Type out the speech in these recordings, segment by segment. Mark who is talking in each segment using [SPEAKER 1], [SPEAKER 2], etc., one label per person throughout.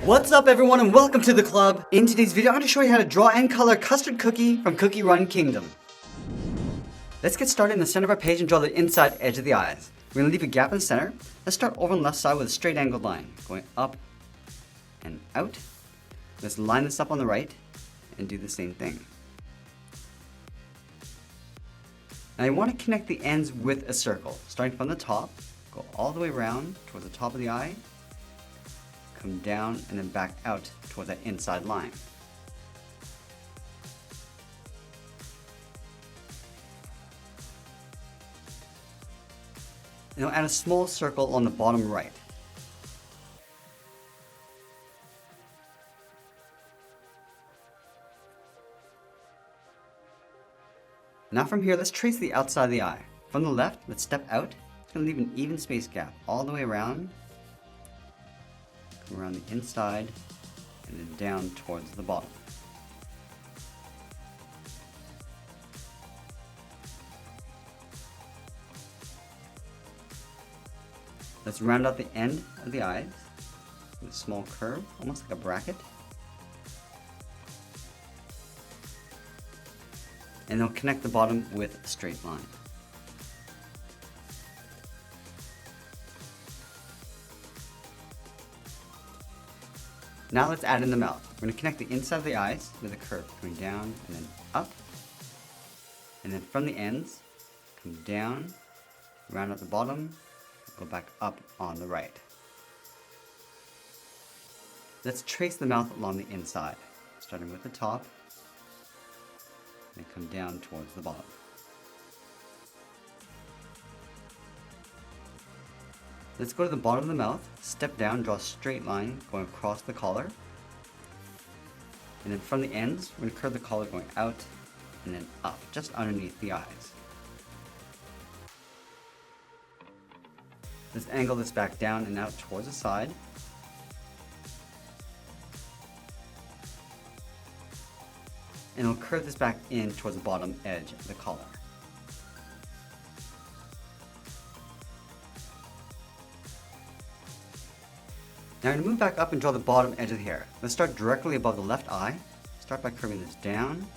[SPEAKER 1] What's up everyone and welcome to the club. In today's video I'm going to show you how to draw and color Custard Cookie from Cookie Run Kingdom. Let's get started in the center of our page and draw the inside edge of the eyes. We're going to leave a gap in the center. Let's start over on the left side with a straight angled line going up and out. Let's line this up on the right and do the same thing. Now you want to connect the ends with a circle. Starting from the top, go all the way around towards the top of the eye, come down and then back out towards that inside line. Now add a small circle on the bottom right. Now from here, let's trace the outside of the eye. From the left, let's step out. It's going to leave an even space gap all the way around. Come around the inside and then down towards the bottom. Let's round out the end of the eyes with a small curve, almost like a bracket. And then connect the bottom with a straight line. Now let's add in the mouth. We're going to connect the inside of the eyes with a curve going down and then up. And then from the ends, come down, round out the bottom, go back up on the right. Let's trace the mouth along the inside, starting with the top and come down towards the bottom. Let's go to the bottom of the mouth, step down, draw a straight line going across the collar. And then from the ends, we're going to curve the collar going out and then up, just underneath the eyes. Let's angle this back down and out towards the side. And we'll curve this back in towards the bottom edge of the collar. Now we're going to move back up and draw the bottom edge of the hair. Let's start directly above the left eye. Start by curving this down,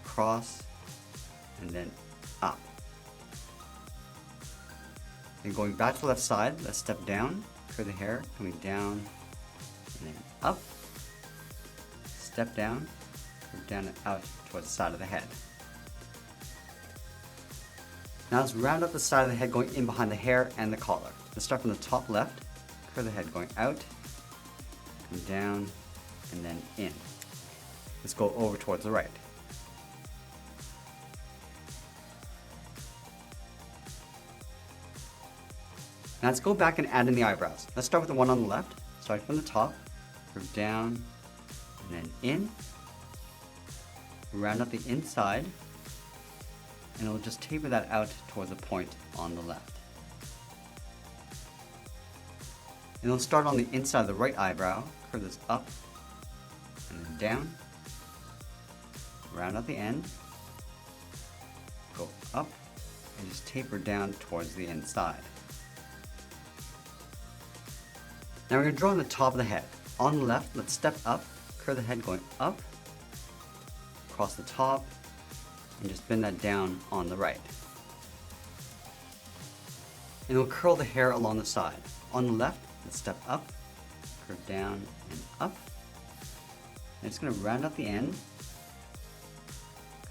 [SPEAKER 1] across, and then up. And going back to the left side, let's step down, curve the hair, coming down, and then up, step down, curve down and out towards the side of the head. Now let's round up the side of the head going in behind the hair and the collar. Let's start from the top left, curve the head going out, come down, and then in. Let's go over towards the right. Now let's go back and add in the eyebrows. Let's start with the one on the left. Start from the top, curve down, and then in. Round up the inside, and we'll just taper that out towards the point on the left. And we'll start on the inside of the right eyebrow, curve this up, and then down. Round out the end, go up, and just taper down towards the inside. Now we're going to draw on the top of the head. On the left, let's step up, curve the head going up, across the top, and just bend that down on the right. And we'll curl the hair along the side. On the left, let's step up, curve down and up. And it's going to round out the end,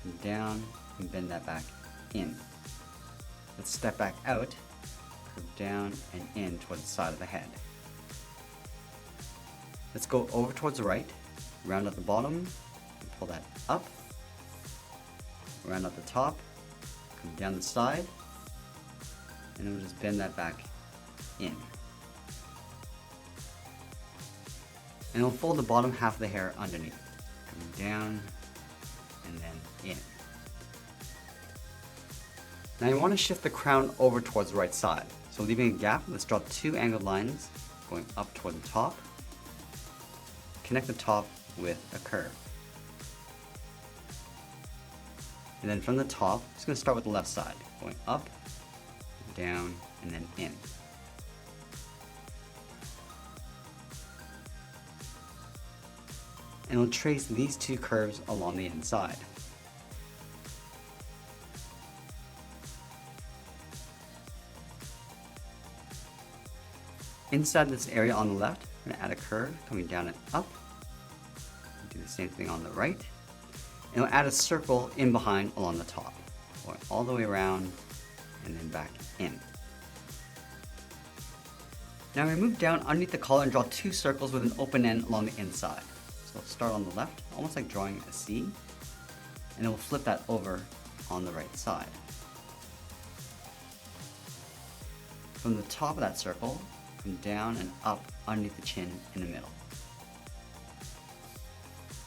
[SPEAKER 1] come down, and bend that back in. Let's step back out, curve down and in towards the side of the head. Let's go over towards the right, round out the bottom, and pull that up, round out the top, come down the side, and then we'll just bend that back in. And we'll fold the bottom half of the hair underneath, coming down and then in. Now you want to shift the crown over towards the right side. So leaving a gap, let's draw two angled lines going up toward the top. Connect the top with a curve. And then from the top, I'm just going to start with the left side, going up, down, and then in. and we'll trace these two curves along the inside. Inside this area on the left, I'm going to add a curve coming down and up. Do the same thing on the right. And we'll add a circle in behind along the top, going all the way around and then back in. Now we move down underneath the collar and draw two circles with an open end along the inside. So we'll start on the left, almost like drawing a C, and then we'll flip that over on the right side. From the top of that circle, come down and up underneath the chin in the middle.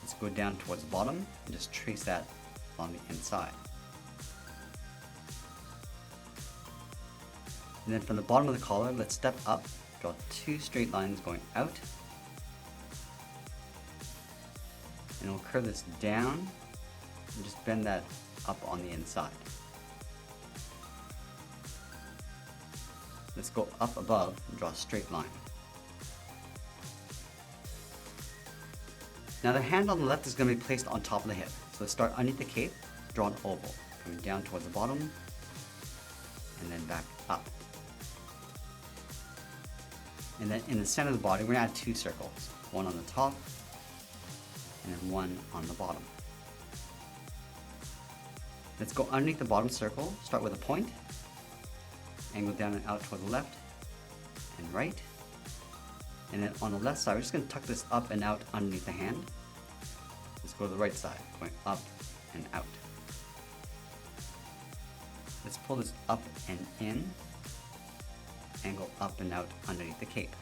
[SPEAKER 1] Let's go down towards the bottom and just trace that on the inside. And then from the bottom of the collar, let's step up, draw two straight lines going out. And we'll curve this down and just bend that up on the inside. Let's go up above and draw a straight line. Now the hand on the left is going to be placed on top of the hip. So let's start underneath the cape, draw an oval, coming down towards the bottom, and then back up. And then in the center of the body, we're going to add two circles, one on the top, and then one on the bottom. Let's go underneath the bottom circle, start with a point, angle down and out toward the left and right. And then on the left side, we're just going to tuck this up and out underneath the hand. Let's go to the right side, going up and out. Let's pull this up and in, angle up and out underneath the cape.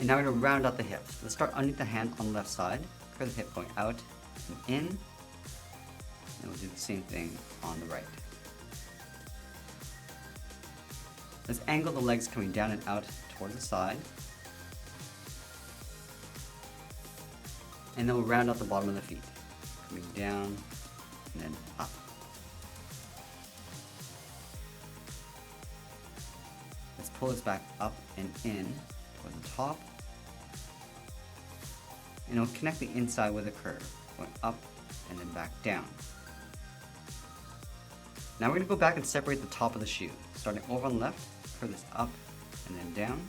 [SPEAKER 1] And now we're going to round out the hips. Let's start underneath the hand on the left side, curve the hip going out and in, and we'll do the same thing on the right. Let's angle the legs coming down and out towards the side. And then we'll round out the bottom of the feet, coming down and then up. Let's pull this back up and in toward the top. And we'll connect the inside with a curve, going up and then back down. Now we're going to go back and separate the top of the shoe, starting over on the left, curve this up and then down.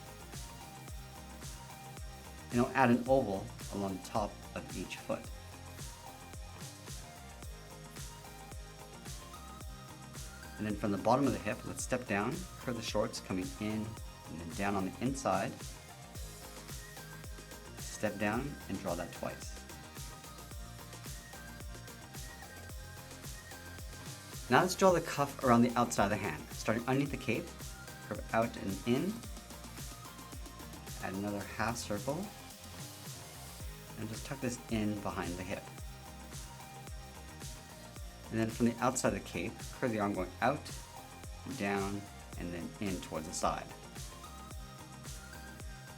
[SPEAKER 1] And we'll add an oval along the top of each foot. And then from the bottom of the hip, let's step down, curve the shorts coming in and then down on the inside. Step down and draw that twice. Now let's draw the cuff around the outside of the hand, starting underneath the cape, curve out and in, add another half circle, and just tuck this in behind the hip. And then from the outside of the cape, curve the arm going out, down, and then in towards the side.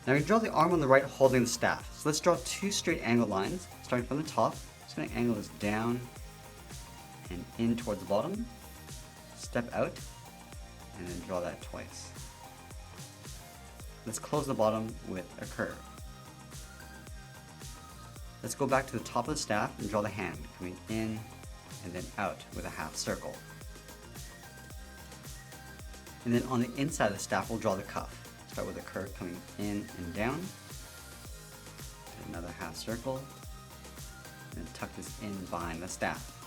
[SPEAKER 1] Now we draw the arm on the right holding the staff. So let's draw two straight angle lines, starting from the top. Just going to angle this down and in towards the bottom, step out, and then draw that twice. Let's close the bottom with a curve. Let's go back to the top of the staff and draw the hand, coming in and then out with a half circle. And then on the inside of the staff, we'll draw the cuff. Start with a curve coming in and down, and another half circle, and then tuck this in behind the staff.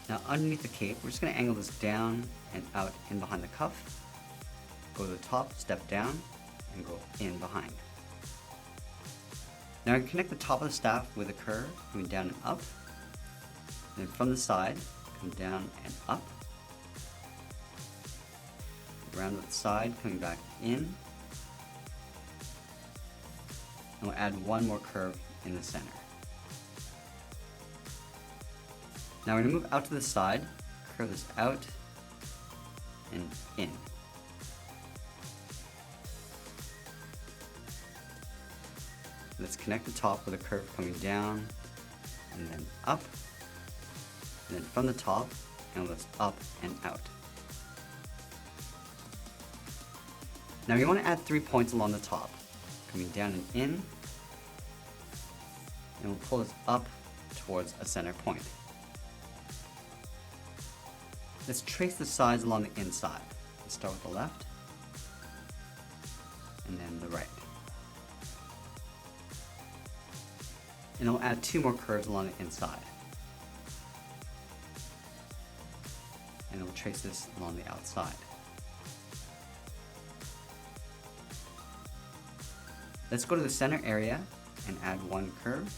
[SPEAKER 1] Now underneath the cape, we're just going to angle this down and out in behind the cuff, go to the top, step down, and go in behind. Now I can connect the top of the staff with a curve, coming down and up, and then from the side, come down and up, around the side, coming back in, and we'll add one more curve in the center. Now we're going to move out to the side, curve this out and in. Let's connect the top with a curve coming down and then up, and then from the top, angle this up and out. Now we want to add 3 points along the top. coming down and in, and we'll pull this up towards a center point. Let's trace the sides along the inside. Let's start with the left, and then the right. And we'll add 2 more curves along the inside. And we'll trace this along the outside. Let's go to the center area and add 1 curve,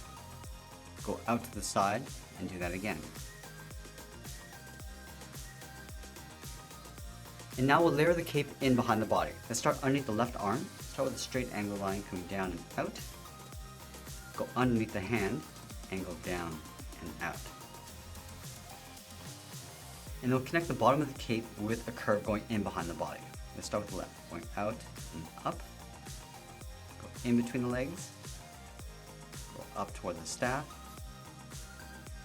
[SPEAKER 1] go out to the side, and do that again. And now we'll layer the cape in behind the body. Let's start underneath the left arm. Start with a straight angle line coming down and out. Go underneath the hand, angle down and out. And we'll connect the bottom of the cape with a curve going in behind the body. Let's start with the left, going out and up. Go in between the legs. Go up toward the staff.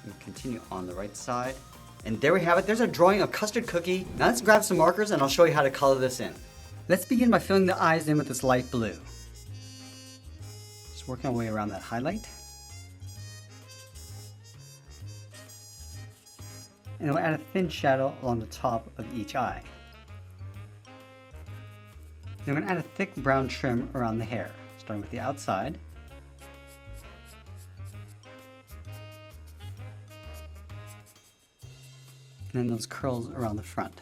[SPEAKER 1] And continue on the right side. And there we have it. There's a drawing of Custard Cookie. Now let's grab some markers and I'll show you how to color this in. Let's begin by filling the eyes in with this light blue. Just working our way around that highlight. And we'll add a thin shadow along the top of each eye. Then we're going to add a thick brown trim around the hair, starting with the outside. And then those curls around the front.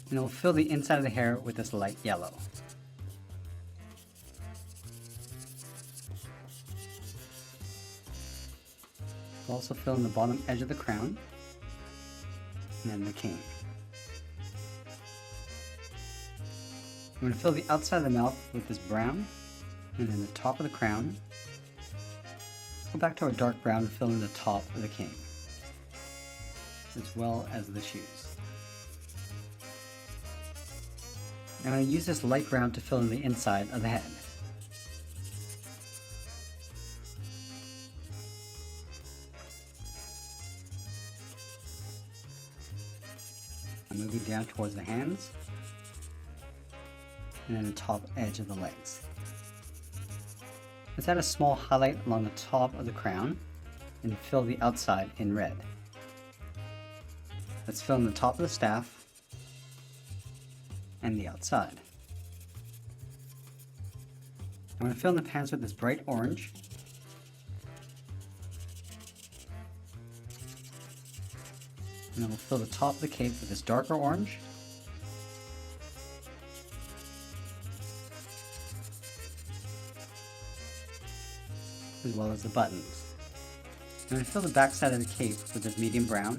[SPEAKER 1] And we'll fill the inside of the hair with this light yellow. We'll also fill in the bottom edge of the crown, and then the cane. I'm going to fill the outside of the mouth with this brown, and then the top of the crown. Go back to our dark brown and fill in the top of the cane, as well as the shoes. I'm going to use this light brown to fill in the inside of the head. I'm moving down towards the hands, and then the top edge of the legs. Let's add a small highlight along the top of the crown and fill the outside in red. Let's fill in the top of the staff and the outside. I'm going to fill in the pants with this bright orange. And then we'll fill the top of the cape with this darker orange. As well as the buttons. I'm going to fill the back side of the cape with this medium brown.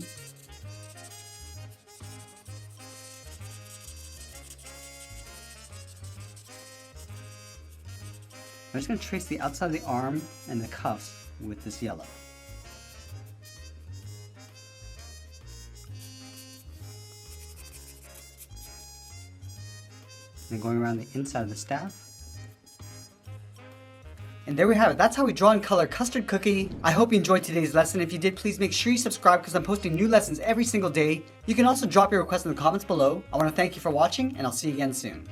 [SPEAKER 1] I'm just going to trace the outside of the arm and the cuffs with this yellow. And going around the inside of the staff. And there we have it. That's how we draw and color Custard Cookie. I hope you enjoyed today's lesson. If you did, please make sure you subscribe because I'm posting new lessons every single day. You can also drop your requests in the comments below. I want to thank you for watching, and I'll see you again soon.